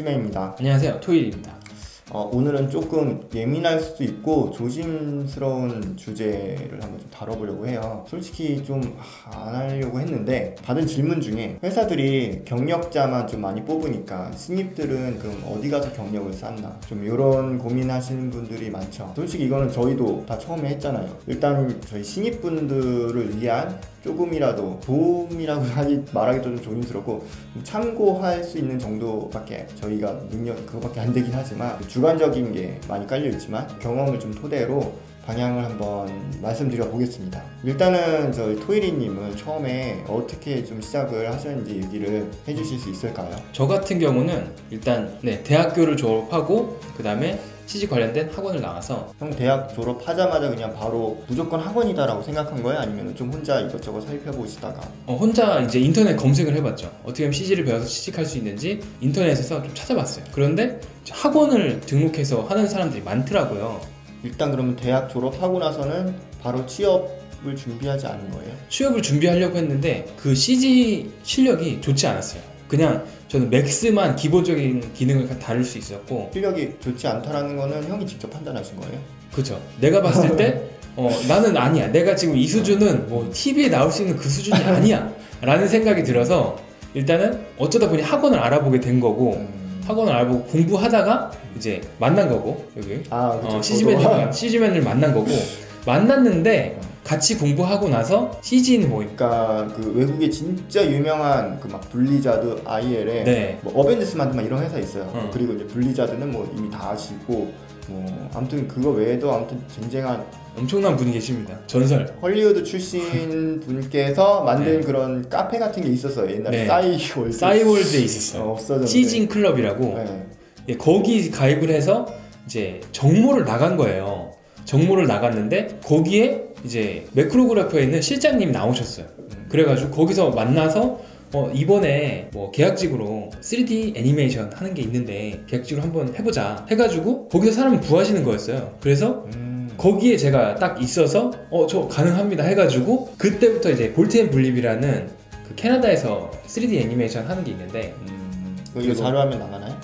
조지맨입니다. 안녕하세요, 토일입니다. 오늘은 조금 예민할 수도 있고 조심스러운 주제를 한번 좀 다뤄보려고 해요. 솔직히 좀 안 하려고 했는데 받은 질문 중에 회사들이 경력자만 좀 많이 뽑으니까 신입들은 그럼 어디 가서 경력을 쌓나, 좀 이런 고민하시는 분들이 많죠. 솔직히 이거는 저희도 다 처음에 했잖아요. 일단 저희 신입분들을 위한 조금이라도 도움이라고 말하기도 좀 조심스럽고 참고할 수 있는 정도밖에 저희가 능력 그거밖에 안 되긴 하지만 주관적인 게 많이 깔려 있지만 경험을 좀 토대로 방향을 한번 말씀드려 보겠습니다. 일단은 저희 토일이님은 처음에 어떻게 좀 시작을 하셨는지 얘기를 해주실 수 있을까요? 저 같은 경우는 일단 대학교를 졸업하고 그 다음에 CG 관련된 학원을 나와서. 형 대학 졸업하자마자 그냥 바로 무조건 학원이다라고 생각한 거예요? 아니면 좀 혼자 이것저것 살펴보시다가? 혼자 이제 인터넷 검색을 해봤죠. 어떻게 하면 CG를 배워서 취직할 수 있는지 인터넷에서 좀 찾아봤어요. 그런데 학원을 등록해서 하는 사람들이 많더라고요. 일단 그러면 대학 졸업하고 나서는 바로 취업을 준비하지 않은 거예요? 취업을 준비하려고 했는데 그 CG 실력이 좋지 않았어요. 그냥 저는 맥스만 기본적인 기능을 다룰 수 있었고. 실력이 좋지 않다라는 거는 형이 직접 판단하신 거예요? 그렇죠. 내가 봤을 때 나는 아니야. 내가 지금 이 수준은 뭐 TV에 나올 수 있는 그 수준이 아니야 라는 생각이 들어서 일단은 어쩌다 보니 학원을 알아보게 된 거고, 학원을 알아보고 공부하다가 이제 만난 거고, 여기 CG맨을 만난 거고, 만났는데 같이 공부하고 나서 CG는 그러니까 그 외국에 진짜 유명한 그 막 블리자드, IL에 뭐 어벤져스만 이런 회사 있어요. 그리고 이제 블리자드는 뭐 이미 다 아시고 뭐 아무튼 그거 외에도 아무튼 쟁쟁한 엄청난 분이 계십니다. 전설 헐리우드 출신 분께서 만든 그런 카페 같은 게 있었어요. 옛날에 싸이월드에 있었어요. 없어졌는데 시징 클럽이라고. 거기 가입을 해서 이제 정모를 나간 거예요. 정모를 나갔는데 거기에 이제 매크로그래퍼에 있는 실장님이 나오셨어요. 그래가지고 거기서 만나서 이번에 뭐 계약직으로 3D 애니메이션 하는 게 있는데 계약직으로 한번 해보자 해가지고 거기서 사람을 구하시는 거였어요. 그래서 거기에 제가 딱 있어서 저 가능합니다 해가지고 그때부터 이제 볼트앤블립이라는 그 캐나다에서 3D 애니메이션 하는 게 있는데 이거 자료화면 나가나요?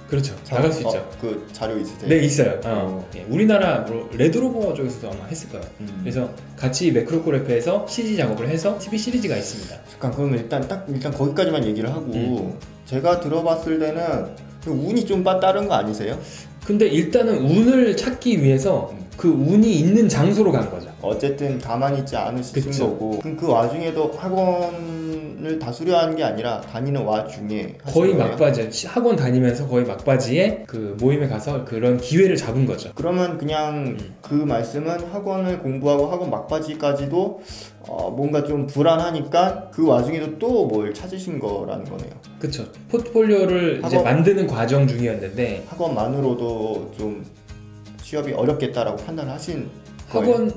그렇죠. 나갈 수 있죠. 그 자료 있으세요? 네, 있어요. 우리나라 레드로버 쪽에서도 아마 했을 거예요. 그래서 같이 매크로그래프에서 CG 작업을 해서 TV 시리즈가 있습니다. 잠깐, 그러면 일단 거기까지만 얘기를 하고 제가 들어봤을 때는 운이 좀 따른 거 아니세요? 근데 일단은 운을 찾기 위해서 그 운이 있는 장소로 간 거죠. 어쨌든 가만히 있지 않으신 거고. 그럼 그 와중에도 학원을 다 수료하는 게 아니라 다니는 와중에 거의 막바지, 학원 다니면서 거의 막바지에 그 모임에 가서 그런 기회를 잡은 거죠. 그러면 그냥 그 말씀은 학원을 공부하고 학원 막바지까지도 뭔가 좀 불안하니까 그 와중에도 또 뭘 찾으신 거라는 거네요. 그쵸. 포트폴리오를 이제 만드는 과정 중이었는데 학원만으로도 좀 취업이 어렵겠다라고 판단하신 거예요?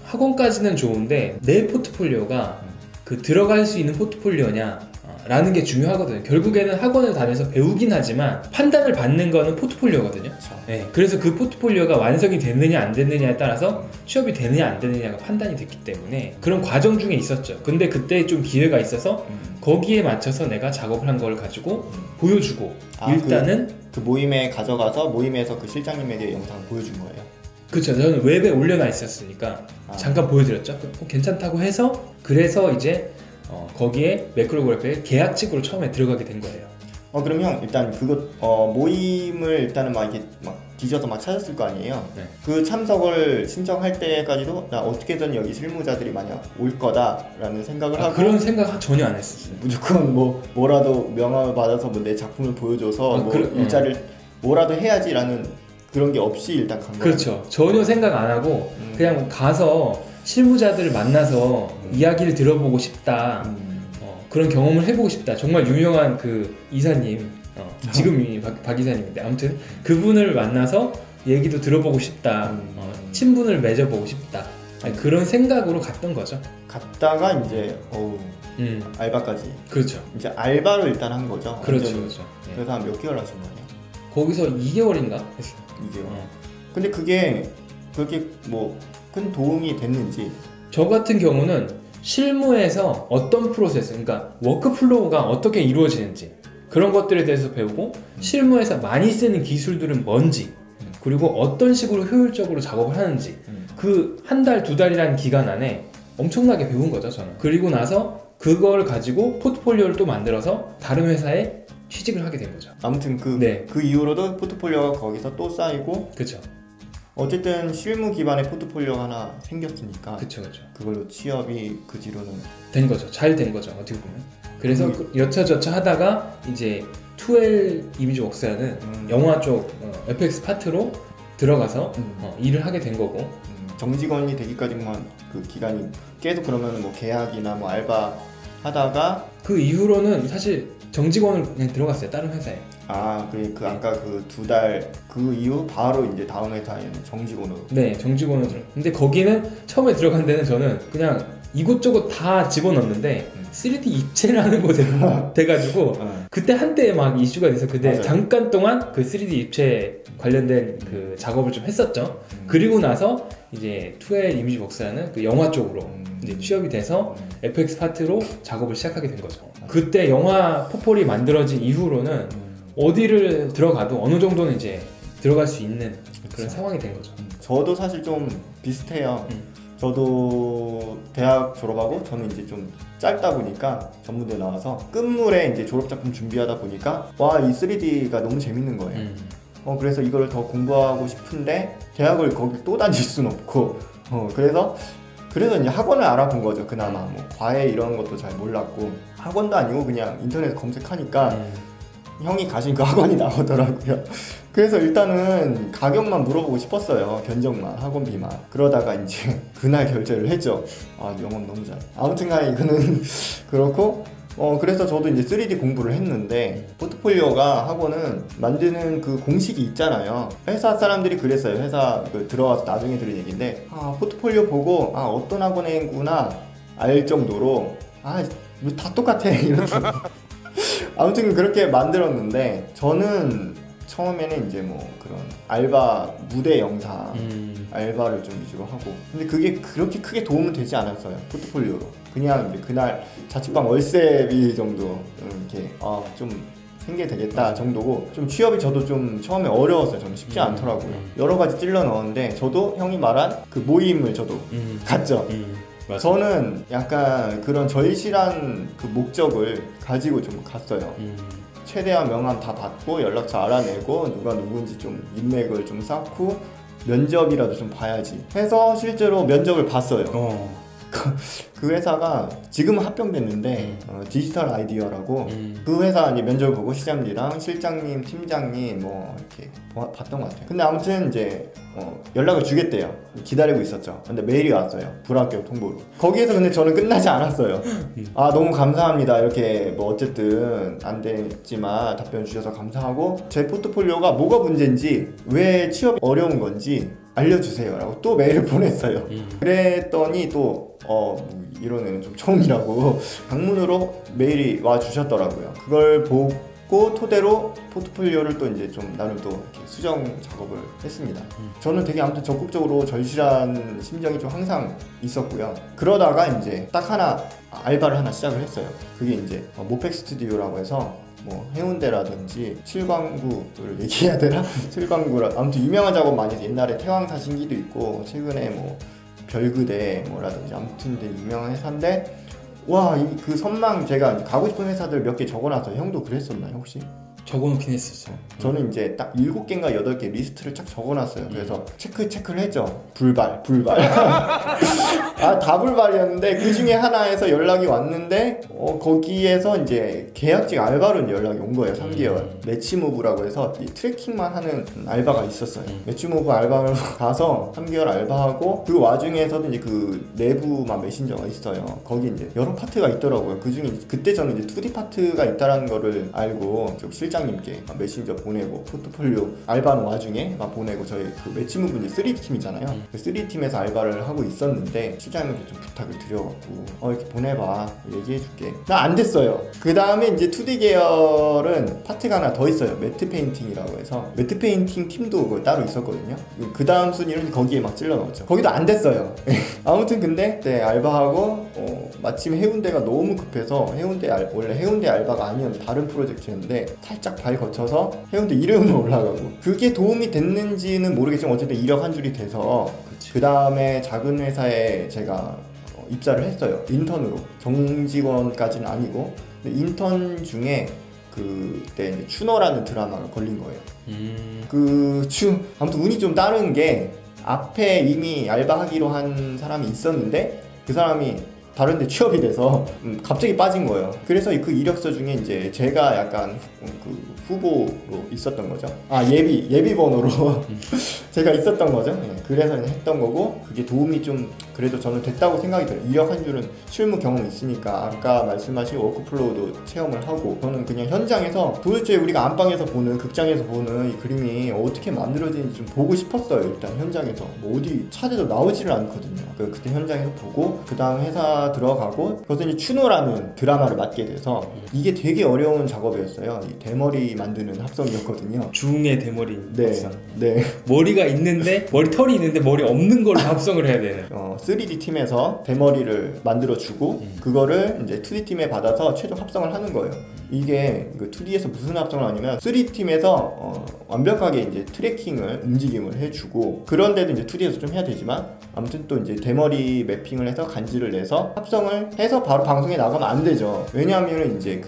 학원까지는 좋은데 내 포트폴리오가 그 들어갈 수 있는 포트폴리오냐 라는 게 중요하거든요. 결국에는 학원을 다녀서 배우긴 하지만 판단을 받는 거는 포트폴리오거든요. 네, 그래서 그 포트폴리오가 완성이 됐느냐 안 됐느냐에 따라서 취업이 되느냐 안 되느냐가 판단이 됐기 때문에 그런 과정 중에 있었죠. 근데 그때 좀 기회가 있어서 거기에 맞춰서 내가 작업을 한 걸 가지고 보여주고 일단은 그 모임에 가져가서 모임에서 그 실장님에게 영상을 보여준 거예요? 그렇죠. 저는 웹에 올려놔 있었으니까 잠깐 보여드렸죠. 괜찮다고 해서 그래서 이제 거기에 매크로그래프에 계약직으로 처음에 들어가게 된 거예요. 그럼 형 일단 그거 모임을 일단은 막 이렇게 막 뒤져서 막 찾았을 거 아니에요? 네. 그 참석을 신청할 때까지도 나 어떻게든 여기 실무자들이 만약 올 거다라는 생각을 하고 그런 생각 전혀 안 했었어요. 무조건 뭐라도 명함을 받아서 내 작품을 보여줘서 일자리를 뭐라도 해야지라는 그런 게 없이 일단 간 거예요. 그렇죠. 전혀 생각 안 하고 그냥 가서 실무자들을 만나서 이야기를 들어보고 싶다. 그런 경험을 해보고 싶다. 정말 유명한 그 이사님, 지금이 박 이사님인데 아무튼 그분을 만나서 얘기도 들어보고 싶다. 친분을 맺어보고 싶다. 그런 생각으로 갔던 거죠. 갔다가 이제 알바까지. 그렇죠. 이제 알바로 일단 한 거죠. 그렇죠. 그래서 한 몇 개월 하신 거예요? 거기서 2개월인가 했어요. 2개월. 근데 그게 그렇게 뭐 큰 도움이 됐는지. 저 같은 경우는 실무에서 어떤 프로세스, 그러니까 워크플로우가 어떻게 이루어지는지 그런 것들에 대해서 배우고 실무에서 많이 쓰는 기술들은 뭔지 그리고 어떤 식으로 효율적으로 작업을 하는지 그 한 달, 두 달이라는 기간 안에 엄청나게 배운 거죠 저는. 그리고 나서 그걸 가지고 포트폴리오를 또 만들어서 다른 회사에 취직을 하게 된 거죠. 아무튼 그 이후로도 포트폴리오가 거기서 또 쌓이고 그쵸. 어쨌든 실무 기반의 포트폴리오가 하나 생겼으니까 그쵸. 그걸로 취업이 그 뒤로는 된 거죠. 잘 된 거죠 어떻게 보면. 그래서 여차저차 하다가 이제 12 이미지 웍스라는 영화 쪽 FX 파트로 들어가서 일을 하게 된 거고 정직원이 되기까지만 그 기간이 계속 그러면 뭐 계약이나 뭐 알바 하다가 그 이후로는 사실 정직원으로 그냥 들어갔어요 다른 회사에. 그 아까 그 2달 그 이후 바로 이제 다음 회사에는 정직원으로. 네, 정직원으로 들어. 근데 거기는 처음에 들어간 데는 저는 그냥 이곳저곳 다 집어넣는데 3D 입체를 하는 곳에 돼가지고 그때 한때 막 이슈가 돼서 그때 맞아요. 잠깐 동안 그 3D 입체 관련된 그 작업을 좀 했었죠. 그리고 나서 이제 2L 이미지 웍스라는 그 영화 쪽으로 이제 취업이 돼서 FX 파트로 작업을 시작하게 된 거죠. 그때 영화 포폴이 만들어진 이후로는 어디를 들어가도 어느 정도는 이제 들어갈 수 있는 그런 상황이 된 거죠. 저도 사실 좀 비슷해요. 저도 대학 졸업하고 저는 이제 좀 짧다 보니까 전문대 나와서 끝물에 이제 졸업작품 준비하다 보니까 와, 이 3D가 너무 재밌는 거예요. 그래서 이걸 더 공부하고 싶은데 대학을 거기 또 다닐 순 없고 그래서 이제 학원을 알아본 거죠. 그나마 뭐 과외 이런 것도 잘 몰랐고 학원도 아니고 그냥 인터넷 검색하니까 형이 가신 그 학원이 나오더라고요. 그래서 일단은 가격만 물어보고 싶었어요. 견적만, 학원비만. 그러다가 이제 그날 결제를 했죠. 영업 너무 잘. 아무튼 간에 이거는 그렇고 그래서 저도 이제 3D 공부를 했는데 포트폴리오가 학원은 만드는 그 공식이 있잖아요. 회사 사람들이 그랬어요. 회사 들어와서 나중에 들은 얘기인데 포트폴리오 보고 어떤 학원이구나 알 정도로 뭐 다 똑같아 이렇게 아무튼 그렇게 만들었는데 저는 처음에는 이제 뭐 그런 알바 무대 영상 알바를 좀 위주로 하고 근데 그게 그렇게 크게 도움은 되지 않았어요. 포트폴리오로 그냥 이제 그날 자취방 월세비 정도 이렇게 좀 생기게 되겠다 정도고 좀 취업이 저도 좀 처음에 어려웠어요. 저는 쉽지 않더라고요. 여러 가지 찔러 넣었는데 저도 형이 말한 그 모임을 저도 갔죠. 맞아요. 저는 약간 그런 절실한 그 목적을 가지고 좀 갔어요. 최대한 명함 다 받고 연락처 알아내고 누가 누군지 좀 인맥을 좀 쌓고 면접이라도 좀 봐야지 해서 실제로 면접을 봤어요. 그 회사가 지금은 합병됐는데 디지털 아이디어라고 그 회사 이제 면접을 보고 시장님이랑 실장님, 팀장님 뭐 이렇게 봤던 것 같아요. 근데 아무튼 이제 연락을 주겠대요. 기다리고 있었죠. 근데 메일이 왔어요. 불합격 통보로. 거기에서 근데 저는 끝나지 않았어요. 너무 감사합니다. 이렇게 뭐 어쨌든 안 됐지만 답변 주셔서 감사하고 제 포트폴리오가 뭐가 문제인지 왜 취업이 어려운 건지 알려주세요 라고 또 메일을 보냈어요. 그랬더니 또 이런 애는 좀 처음이라고 방문으로 메일이 와 주셨더라고요. 그걸 보고 토대로 포트폴리오를 또 이제 좀 나름 또 이렇게 수정 작업을 했습니다. 저는 되게 아무튼 적극적으로 절실한 심정이 좀 항상 있었고요. 그러다가 이제 딱 하나 알바를 하나 시작을 했어요. 그게 이제 모펙 스튜디오라고 해서 뭐 해운대라든지 칠광구를 얘기해야 되나? 칠광구라 아무튼 유명한 작업 많이 해서 옛날에 태왕사신기도 있고 최근에 뭐 별그대 뭐라든지 아무튼 되게 유명한 회사인데 와, 그 선망 제가 가고 싶은 회사들 몇 개 적어놨어요. 형도 그랬었나요 혹시? 적어놓긴 했었죠. 저는 이제 딱 7개인가 8개 리스트를 쫙 적어놨어요. 그래서 체크를 했죠. 불발 다 불발이었는데 그 중에 하나에서 연락이 왔는데 거기에서 이제 계약직 알바로 연락이 온 거예요. 3개월 매치무브라고 해서 이 트래킹만 하는 알바가 있었어요. 매치무브 알바로 가서 3개월 알바하고 그 와중에서도 이제 그 내부만 메신저가 있어요. 거기 이제 여러 파트가 있더라고요. 그 중에 그때 저는 이제 2D 파트가 있다는 거를 알고 실장님께 메신저 보내고 포트폴리오 알바는 와중에 막 보내고 저희 그 매치무브 이제 3D 팀이잖아요. 그 3D 팀에서 알바를 하고 있었는데 실장님께 좀 부탁을 드려갖고 이렇게 보내봐 얘기해줄게. 나 안 됐어요. 그 다음에 이제 2D 계열은 파트가 하나 더 있어요. 매트 페인팅이라고 해서 매트 페인팅 팀도 따로 있었거든요. 그 다음 순위는 거기에 막 찔러 넣었죠. 거기도 안 됐어요. 아무튼 근데 네, 알바하고 마침 해운대가 너무 급해서 원래 해운대 알바가 아니었는데 다른 프로젝트였는데 살짝 발 거쳐서 해운대 이름으로 올라가고, 그게 도움이 됐는지는 모르겠지만 어쨌든 이력 한 줄이 돼서 그 다음에 작은 회사에 제가 입사를 했어요. 인턴으로. 정직원까지는 아니고. 근데 인턴 중에 그때 이제 추노라는 드라마가 걸린 거예요. 아무튼 운이 좀 다른 게, 앞에 이미 알바하기로 한 사람이 있었는데 그 사람이 다른 데 취업이 돼서 갑자기 빠진 거예요. 그래서 그 이력서 중에 이제 제가 약간 그 후보로 있었던 거죠. 예비 번호로 제가 있었던 거죠. 네, 그래서 했던 거고, 그게 도움이 좀 그래도 저는 됐다고 생각이 들어요. 이력 한 줄은 실무 경험이 있으니까. 아까 말씀하신 워크플로우도 체험을 하고, 저는 그냥 현장에서 도대체 우리가 안방에서 보는, 극장에서 보는 이 그림이 어떻게 만들어지는지 좀 보고 싶었어요. 일단 현장에서 뭐 어디 찾아도 나오지를 않거든요. 그때 현장에서 보고, 그 다음 회사 들어가고, 거기서 이제 추노라는 드라마를 맡게 돼서 이게 되게 어려운 작업이었어요. 이 대머리 만드는 합성이었거든요. 중의 대머리 합성. 네. 머리가 있는데, 머리털이 있는데 머리 없는 걸로 합성을 해야 되는. 3D 팀에서 대머리를 만들어주고 그거를 이제 2D 팀에 받아서 최종 합성을 하는 거예요. 이게 2D에서 무슨 합성을 하냐면 3D 팀에서 완벽하게 이제 트래킹을, 움직임을 해주고, 그런데도 이제 2D에서 좀 해야 되지만, 아무튼 또 이제 대머리 매핑을 해서 간지를 내서 합성을 해서 바로 방송에 나가면 안 되죠. 왜냐하면 이제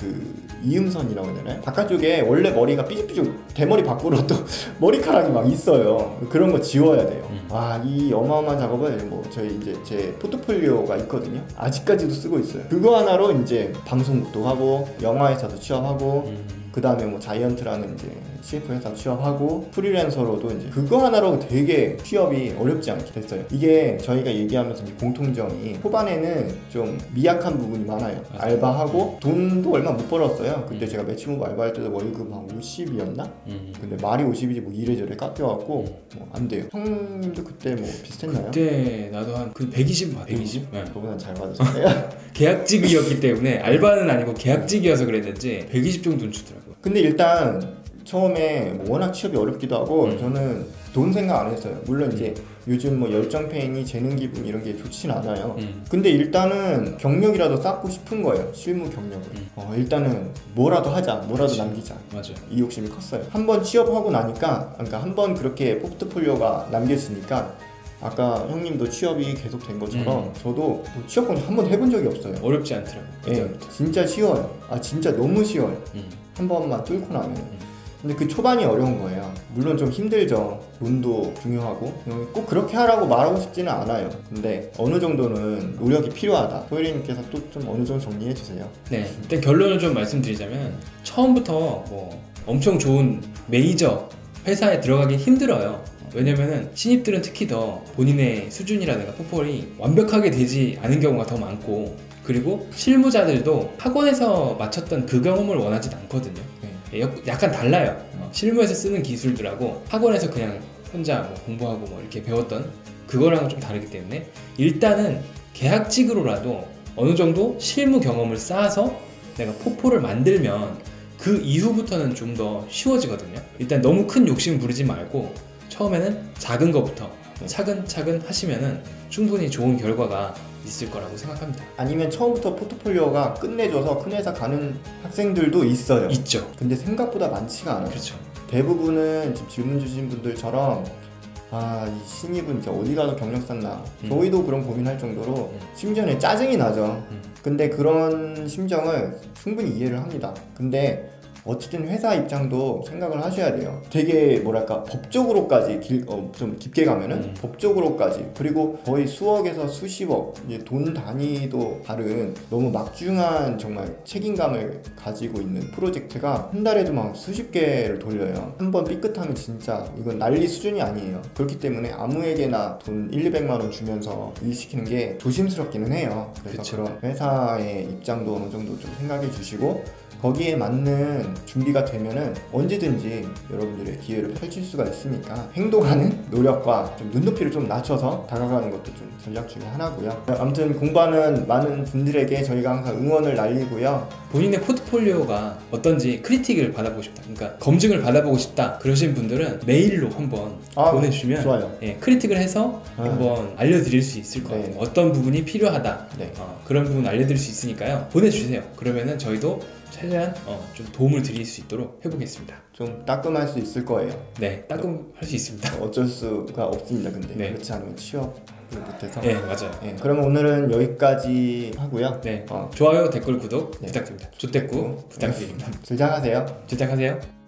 이음선이라고 해야 되나요? 바깥쪽에 원래 머리가 삐죽삐죽 대머리 밖으로 또 머리카락이 막 있어요. 그런 거 지워야 돼요. 이 어마어마한 작업을 저희 이제 제 포트폴리오가 있거든요. 아직까지도 쓰고 있어요. 그거 하나로 이제 방송국도 하고, 영화회사도 취업하고, 그 다음에 자이언트라는 이제 CF 회사 취업하고, 프리랜서로도 이제 그거 하나로 되게 취업이 어렵지 않게 됐어요. 이게 저희가 얘기하면서 이제 공통점이, 초반에는 좀 미약한 부분이 많아요. 알바하고 돈도 얼마 못 벌었어요. 그때 제가 매치무브 알바할 때도 월급 한 50이었나? 근데 말이 50이지 이래저래 깎여갖고 안 돼요. 형님도 그때 비슷했나요? 그때 나도 한 120 받았어요. 120? 네. 저보다 잘 받으셨어요. 계약직이었기 때문에, 알바는 아니고 계약직이어서 그랬는지 120 정도는 주더라고요. 근데 일단 처음에 워낙 취업이 어렵기도 하고 저는 돈 생각 안 했어요. 물론 이제 요즘 열정페이니 재능 기분 이런 게 좋진 않아요. 근데 일단은 경력이라도 쌓고 싶은 거예요. 실무 경력을. 일단은 뭐라도 하자, 뭐라도 남기자. 맞아요. 이 욕심이 컸어요. 한번 취업하고 나니까, 그러니까 한번 그렇게 포트폴리오가 남겨지니까, 아까 형님도 취업이 계속 된 것처럼 저도 취업 공략 한 번 해본 적이 없어요. 어렵지 않더라고요. 네, 진짜 쉬워요. 진짜 너무 쉬워요. 한 번만 뚫고 나면. 근데 그 초반이 어려운 거예요. 물론 좀 힘들죠. 돈도 중요하고, 꼭 그렇게 하라고 말하고 싶지는 않아요. 근데 어느 정도는 노력이 필요하다. 소혜리님께서 또 좀 어느 정도 정리해 주세요. 네, 일단 결론을 좀 말씀드리자면, 처음부터 엄청 좋은 메이저 회사에 들어가기 힘들어요. 왜냐면은 신입들은 특히 더 본인의 수준이라든가 퍼포먼이 완벽하게 되지 않은 경우가 더 많고, 그리고 실무자들도 학원에서 마쳤던 그 경험을 원하진 않거든요. 약간 달라요. 실무에서 쓰는 기술들하고 학원에서 그냥 혼자 공부하고 이렇게 배웠던 그거랑은 좀 다르기 때문에, 일단은 계약직으로라도 어느 정도 실무 경험을 쌓아서 내가 포포를 만들면 그 이후부터는 좀 더 쉬워지거든요. 일단 너무 큰 욕심 부리지 말고 처음에는 작은 것부터 차근차근 하시면은 충분히 좋은 결과가 있을 거라고 생각합니다. 아니면 처음부터 포트폴리오가 끝내줘서 큰 회사 가는 학생들도 있어요. 있죠. 근데 생각보다 많지가 않아요. 그렇죠. 대부분은 지금 질문 주신 분들처럼 이 신입은 이제 어디 가서 경력 쌓나, 저희도 그런 고민할 정도로 심지어는 짜증이 나죠. 근데 그런 심정을 충분히 이해를 합니다. 근데 어쨌든 회사 입장도 생각을 하셔야 돼요. 되게 법적으로까지 좀 깊게 가면은 법적으로까지, 그리고 거의 수억에서 수십억, 이제 돈 단위도 다른 너무 막중한 정말 책임감을 가지고 있는 프로젝트가 한 달에도 막 수십 개를 돌려요. 한번 삐끗하면 진짜 이건 난리 수준이 아니에요. 그렇기 때문에 아무에게나 돈 1, 200만 원 주면서 일 시키는 게 조심스럽기는 해요. 그래서 그쵸. 그런 회사의 입장도 어느 정도 좀 생각해 주시고, 거기에 맞는 일단은 준비가 되면은 언제든지 여러분들의 기회를 펼칠 수가 있으니까 행동하는 노력과 좀 눈높이를 좀 낮춰서 다가가는 것도 좀 전략 중에 하나고요. 아무튼 공부하는 많은 분들에게 저희가 항상 응원을 날리고요. 본인의 포트폴리오가 어떤지 크리틱을 받아보고 싶다, 그러니까 검증을 받아보고 싶다 그러신 분들은 메일로 한번 보내주시면 좋아요. 예, 크리틱을 해서 한번 알려드릴 수 있을 것 같아요. 어떤 부분이 필요하다, 네. 그런 부분 알려드릴 수 있으니까요. 보내주세요. 그러면은 저희도 최대한 좀 도움을 드릴 수 있도록 해보겠습니다. 좀 따끔할 수 있을 거예요. 네, 따끔할 수 있습니다. 어쩔 수가 없습니다. 근데 네. 그렇지 않으면 취업을 못해서. 네, 맞아요. 네, 그러면 오늘은 여기까지 하고요. 네, 좋아요, 댓글, 구독 네. 부탁드립니다. 조댓구 부탁드립니다. 질장하세요. 질책하세요.